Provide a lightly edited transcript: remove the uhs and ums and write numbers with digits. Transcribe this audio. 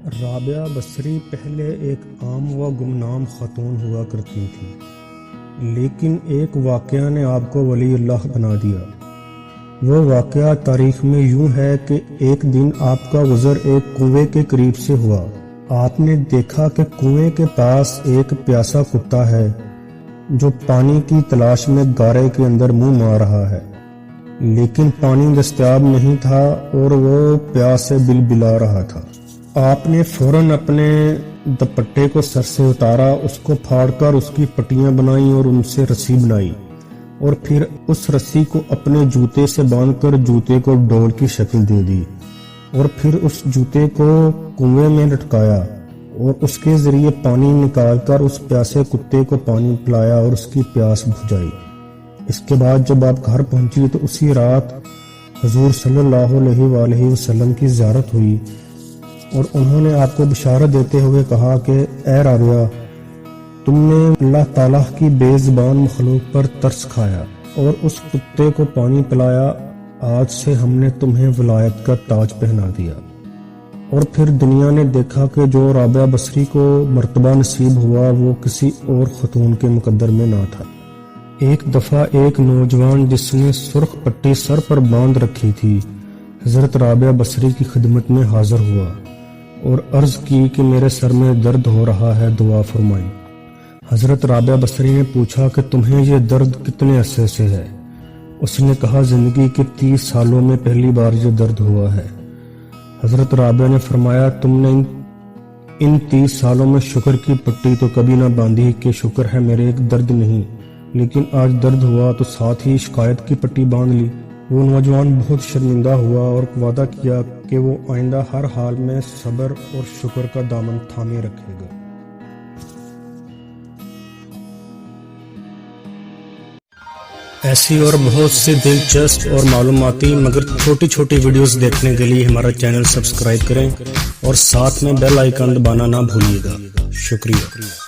رابعہ بصری پہلے ایک عام و گمنام خاتون ہوا کرتی تھی، لیکن ایک واقعہ نے آپ کو ولی اللہ بنا دیا۔ وہ واقعہ تاریخ میں یوں ہے کہ ایک دن آپ کا گزر ایک کنویں کے قریب سے ہوا۔ آپ نے دیکھا کہ کنویں کے پاس ایک پیاسا کتا ہے جو پانی کی تلاش میں گارے کے اندر منہ مار رہا ہے، لیکن پانی دستیاب نہیں تھا اور وہ پیاس سے بلبلا رہا تھا۔ آپ نے فوراً اپنے دوپٹے کو سر سے اتارا، اس کو پھاڑ کر اس کی پٹیاں بنائیں اور ان سے رسی بنائی، اور پھر اس رسی کو اپنے جوتے سے باندھ کر جوتے کو ڈول کی شکل دے دی، اور پھر اس جوتے کو کنویں میں لٹکایا اور اس کے ذریعے پانی نکال کر اس پیاسے کتے کو پانی پلایا اور اس کی پیاس بجھائی۔ اس کے بعد جب آپ گھر پہنچی تو اسی رات حضور صلی اللہ علیہ وآلہ وسلم کی زیارت ہوئی، اور انہوں نے آپ کو بشارت دیتے ہوئے کہا کہ اے رابعہ، تم نے اللہ تعالیٰ کی بے زبان مخلوق پر ترس کھایا اور اس کتے کو پانی پلایا، آج سے ہم نے تمہیں ولایت کا تاج پہنا دیا۔ اور پھر دنیا نے دیکھا کہ جو رابعہ بصری کو مرتبہ نصیب ہوا وہ کسی اور خاتون کے مقدر میں نہ تھا۔ ایک دفعہ ایک نوجوان جس نے سرخ پٹی سر پر باندھ رکھی تھی حضرت رابعہ بصری کی خدمت میں حاضر ہوا اور عرض کی کہ میرے سر میں درد ہو رہا ہے، دعا فرمائیں۔ حضرت رابعہ بصری نے پوچھا کہ تمہیں یہ درد کتنے عرصے سے ہے؟ اس نے کہا زندگی کے 30 سالوں میں پہلی بار یہ درد ہوا ہے۔ حضرت رابعہ نے فرمایا تم نے ان 30 سالوں میں شکر کی پٹی تو کبھی نہ باندھی کہ شکر ہے میرے ایک درد نہیں، لیکن آج درد ہوا تو ساتھ ہی شکایت کی پٹی باندھ لی۔ وہ نوجوان بہت شرمندہ ہوا اور وعدہ کیا کہ وہ آئندہ ہر حال میں صبر اور شکر کا دامن تھامے رکھے گا۔ ایسی اور بہت سی دلچسپ اور معلوماتی مگر چھوٹی چھوٹی ویڈیوز دیکھنے کے لیے ہمارا چینل سبسکرائب کریں اور ساتھ میں بیل آئیکن دبانا نہ بھولیے گا۔ شکریہ۔